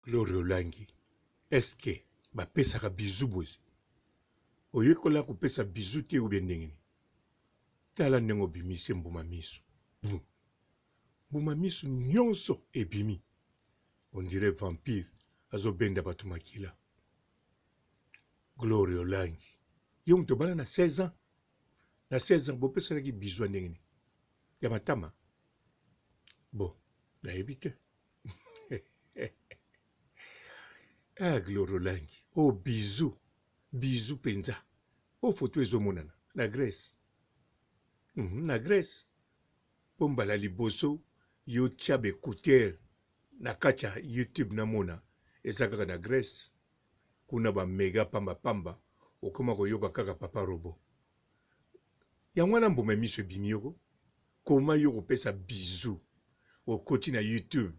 Glory Olangi. Est-ce que ba pesa ka bizu bozi? Oyekola ko pesa bizu te ou bien ndengini. Tala nengo bimisi mbuma miso. Mbuma miso nyonso ebimi. On dirait vampire. Azo benda batu makila. Glory Olangi. Yung tobala na 16 ans. Na 16 ans, bo pesa ki bizu ndengini. Ya matama. Bon, na ebite. Ah, Glory Olangi. Oh, bisou. Bisou penza. Oh, photo ezomonana. Na Grèce. Na Grèce. Pombala liboso. Yo tchab écouteur. Na kacha YouTube na mona. Ezakaka na Grèce. Kuna ba mega pamba pamba. Okoma koyoka kaka papa robo. Yangwana mbuma miso ebimi yoko. Koma yoko pesa bisou. Okoti na YouTube.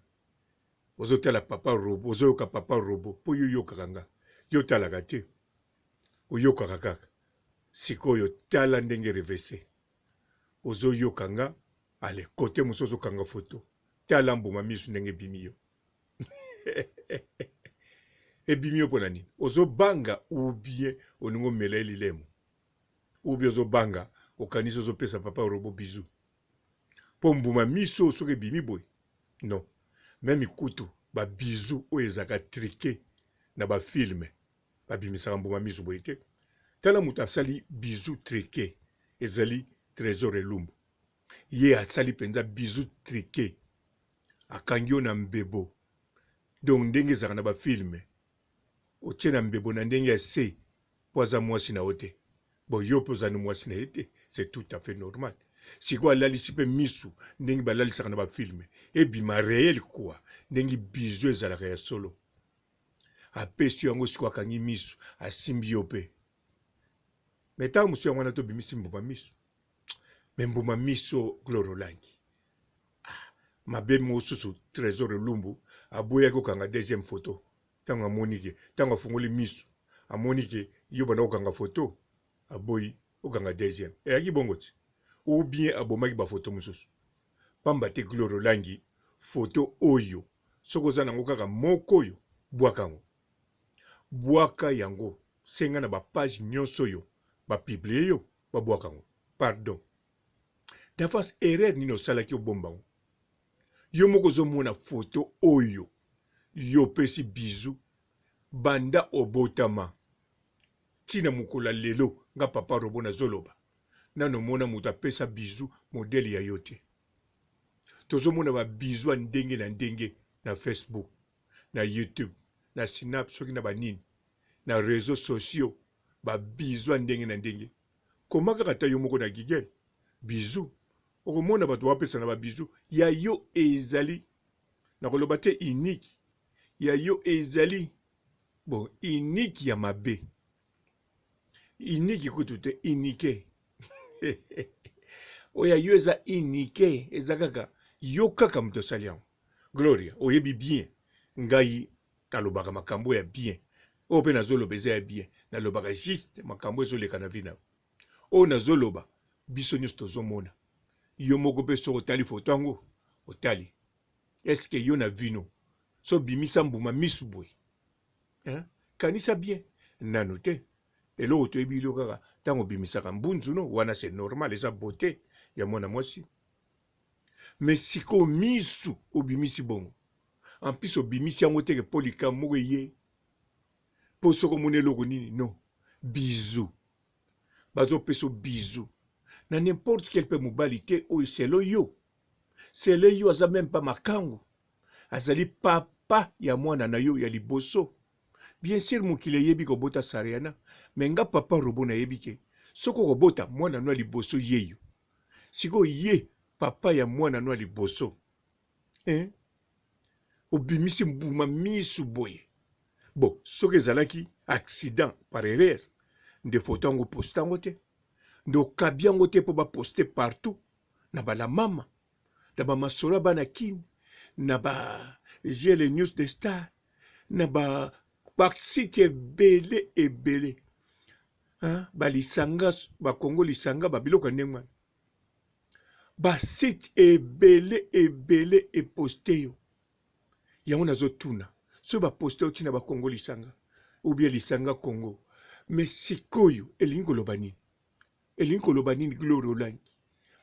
Ozotala papa robo, ozoyoka papa robo, po yoyoka kanga. Yo talaka te. Oyoka kaka. Sikoyo tala ndenge revese. Ozoyoka nga, ale kote musozo kanga foto. Tala mbuma misu ndenge bimiyo. Ebimiyo pona nini? Ozobanga ou bien onungo meleli lemo. Ou bien ozobanga, okaniso ozopesa papa robo bizu. Po mbuma miso soke bimi boy. Non. Même ikutu, ba bisou ou ezaka triqué na ba filme. Ba bimisaka mbuma miso boyete. Tala muta sali bisou triqué. Ezali trésor elumbu. Ye a sali penza bisou triqué. Akangyo na mbebo. Donc ndenge zaka na ba filme. Otie na mbebo na ndenge se. Poza mwasi na ote. Bo yo poza na mwasi na ete. C'est tout à fait normal. Si quoi la lisipe misu ndenge ba lalisaka na ba filme et bima réel quoi ndenge bizu ezalaka ya solo apesi yango sikwa kangi misu asimbi yo pe meta musu yango na to bimisi mbuma misu me mbuma misu Glory Olangi mabe mosusu trésor lumbu aboya ko kanga deuxième photo tanga monike tanga fungoli misu amonike yo bana ko kanga photo aboyi ko kanga deuxième et aki bongoti ou bien abomaki ba photo mususu pamba te Glory Olangi photo oyo soko za nango kaka moko oyo bwaka yango senga na ba page nyonso yo ba publier yo ba bwaka yango pardon d'avance erreur nino salaki obombango yo moko zo mona photo oyo yo pesi bizu banda obotama tina mukola lelo nga papa robo na zoloba nano mona muta pesa bizu modeli ya yote. Tozo mona ba bizu ndenge na ndenge na Facebook, na YouTube, na Snap soki na banini, na réseaux sociaux, ba bizu ndenge na ndenge. Koma kaka ta yo moko na gigel, bizu. Oko mona bato wapesa na ba bizu, ya yo ezali, na koloba te unique, ya yo ezali, bon, unique ya mabe. Unique kutu te unique. Oya yo eza inike eza kaka yo kaka muto salian Gloria oyebi bien ngai nalobaka makambo ya bien o pe nazoloba eza ya bien nalobaka juste makambo ezoleka na vina o nazoloba biso nyonso tozomona yo moko pe so otali foto yango otali eske yo na vino so bimisa mbuma misu boye kanisa bien nano te eloko toyebi ilo kaka tango bimisaka mbunzu no wana c'est normal eza beauté ya mwana mwasi mais siko misu obimisi bongo en plus obimisi yango teke polika moko ye po soko mona eloko nini non bisou bazopesa bisou na n'importe quel pe mobali te oyo selo yo aza même pas makangu azali papa ya mwana na yo ya liboso. Bien sûr, mokile yebi ko bota sariana, mais nga papa robo na yebi ke. Soko ko bota mwana no liboso yeyo. Siko ye papa ya mwana no liboso. Obimisi mbuma misu boye. Bon, soki ezalaki accident par erreur. Nde photo ngo postango te. Ndo kabiango te po ba poster partout. Na ba la mama. Na ba masora bana kin. Na ba j'ai les news de star. Na ba site ebele balisanga bakongo lisanga babiloko ndenge basite ebele eposte yo yango nazotuna so ba poster otina ba Congo lisanga ou bien lisanga Congo mais sikoyo elingo lobani Gloire Olangi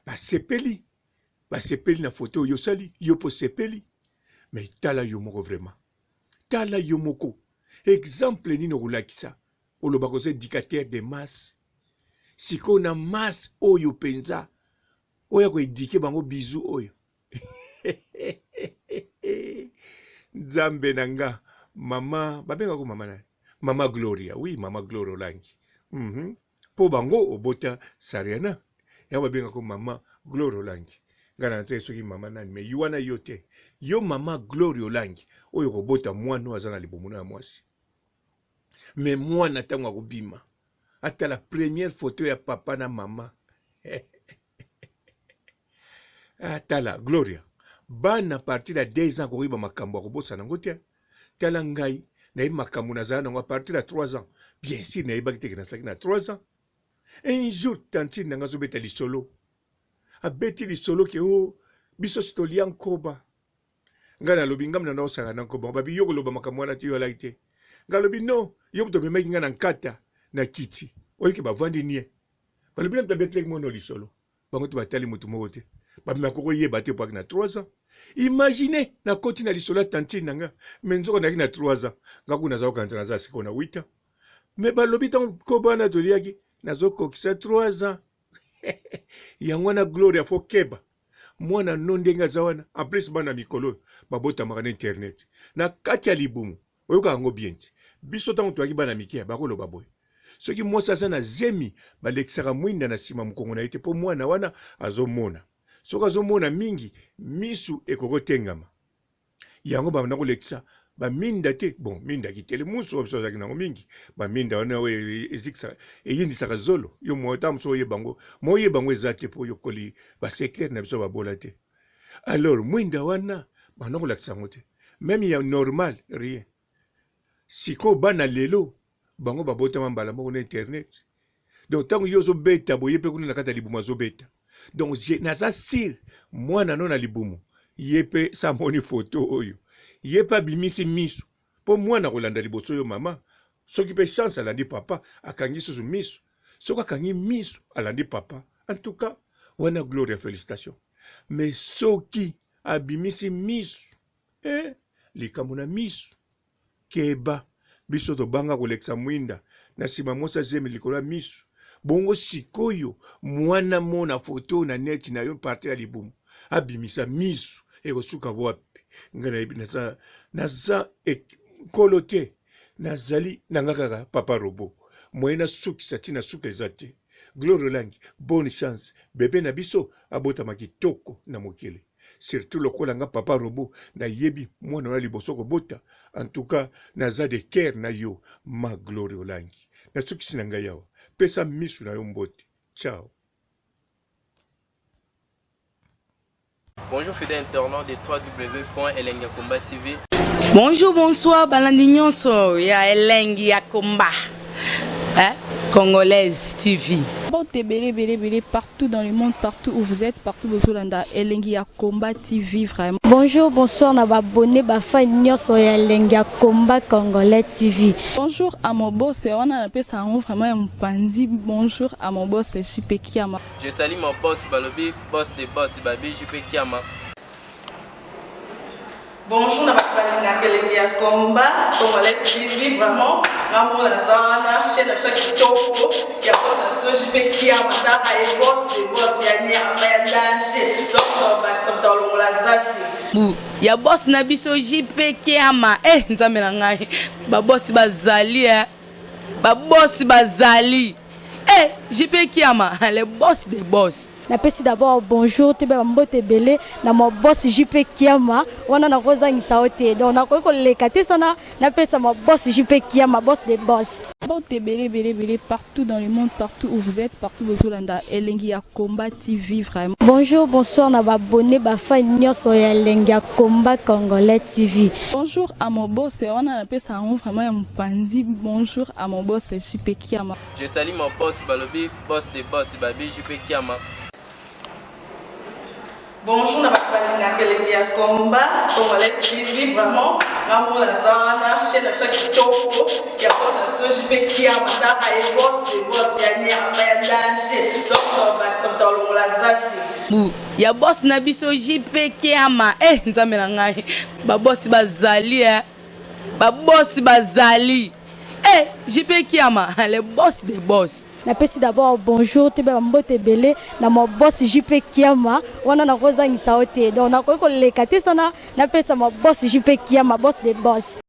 ba sepeli na photo yo sali yo po sepeli mais tala yo moko vraiment tala yo moko exemple nino kolakisa oloba ko éducateur de masse siko na masse oyo penza oya ko éduquer bango bizu oyo Nzambe nanga mama babenga ko mama na mama Gloria oui mama Gloria Olangi po bango obota sariana ya babenga ko mama Gloria Olangi ngana nte soki mama nani me yuana yote yo mama Gloria Olangi oyo kobota mwana azana libomo na mwasi me mwana tango akobima ata la première photo ya papa na mama atala Gloria bana partir de 2 ans koyiba makambo akobosa nango te tala ngai na yi makambo nazala nango a partir de 3 ans bien sûr na yebaki te na saki na 3 ans un jour tantine nanga zobeta lisolo abeti lisolo ke o biso stolia nkoba ngana lobi ngam na osala na nkoba babi yo koloba makambo wana te yo alaki te ngalobi no yo buto bemaki ngana nkata na kiti oyiki bavandi nie balobi na betlek mono lisolo bango to batali mutu moko te babimaka koyeba te poaki na 3 ans imagine na koti na lisolo tantine nanga me nzoko naki na 3 ans ngaku naza kokanza naza siko na 8 ans me balobi tango koba wana toliaki nazokokisa 3 ans yango na Gloria fo keba mwana no ndenge aza wana en plus bana mikolo babotamaka na internet na kati ya libumu oyoka yango bien ti biso ntango toyaki bana mike bakoloba boye soki mwasi aza na zemi balekisaka mwinda na nsima mokongo na ye te mpo mwana wana azomona soki azomona mingi misu ekokotengama yango banda kolekisa baminda te bon minda kitele musu biso azalaki nango mingi baminda wana oyo eyindisaka zolo yo mota moso oyebango eza te mpo yokoli basekere na biso babola te alors mwinda wana banda kolakisa yango te même ya normal rien siko bana lelo bango babotama mbala moko na internet donc ntango yo ozobeta boye mpe kuna na kati ya libumu azobeta donc naza sire mwana no na libumu ye mpe samoni foto oyo ye mpe abimisi miso mpo mwana kolanda liboso oyo mama soki mpe chance alandi papa akangi susu miso soki akangi miso alandi papa en tout cas wana Gloria félicitation mais soki abimisi miso likambo na miso keba biso tobanga kolekisa mwinda na nsima mwasi azemi likolo ya miso bongo sikoyo mwana mona foto na neti na yo parti ya libumu abimisa miso ekosuka wapi ngai naza kolo te nazali nanga kaka papa robo moye nasukisa ti na suka eza te Gloire Olangi bonne chance bebe na biso abotama kitoko na mokili surtout lokola nga papa robo nayebi mwana wana liboso kobota en tout cas naza de cœur na yo ma Gloire Olangi nasukisi na ngai yawa pesa misu na yo mbote ciao. Bonjour fidèles internautes de www.elengiakomba TV. Bonjour, bonsoir, balandi nyonso ya Elengi ya Komba. Congolaise TV. Bon, bélé, partout dans le monde, partout où vous êtes, partout où vous êtes, Elengi ya Komba TV, vraiment. Bonjour, bonsoir, na abonné, fa nyonso ya Elengi ya Komba Congolais TV. Bonjour à mon boss, on a appelé ça vraiment un pandi. Bonjour à mon boss, JP Kiama. Je salue mon boss Balobi, boss des boss Babi, JP Kiama. Bonjour, na Elengi ya Komba Congolais TV, vraiment. Maman Lazana, chaîne de qui topo, il y a pas de JP Kiama, et boss des boss, il y a ni à danger. Donc, on va s'entendre dans la zaki. Ya boss na biso JP Kiama nzambe na ngai ba boss bazali ba boss bazali JP Kiama le boss des boss. Napesi d'abord bonjour te ba mbote belé na mo boss JP Kiama wana na kozangisa ote donc na ko lekate sana napesa mo boss JP Kiama boss des boss. Bon, bélé, partout dans le monde, partout où vous êtes, partout où vous êtes, Elengi ya Komba TV, vraiment. Bonjour, bonsoir, na abonné, fa nyonso ya Elengi ya Komba Congolais TV. Bonjour à mon boss, on a appelé ça vraiment un pandi. Bonjour à mon boss, JP Kiama. Je salue mon boss Balobi, boss des boss Babi, JP Kiama. Bonjour, na balinga kelengi ya komba congolais TV vraiment ngamu na zana chaîne ça kitoko ya boss na so JP Kiama ta ay boss de boss ya nyama ya danger donc ba ça tolo la zaki bu ya boss na biso JP Kiama nzambe na ngai ba boss bazali ba boss bazali JP Kiama le boss des boss. Napesi d'abord bonjour te ba mbote belé na mo boss JP Kiama wana na kozangisa ote donc na ko lekate sana napesa mo boss JP Kiama boss des boss.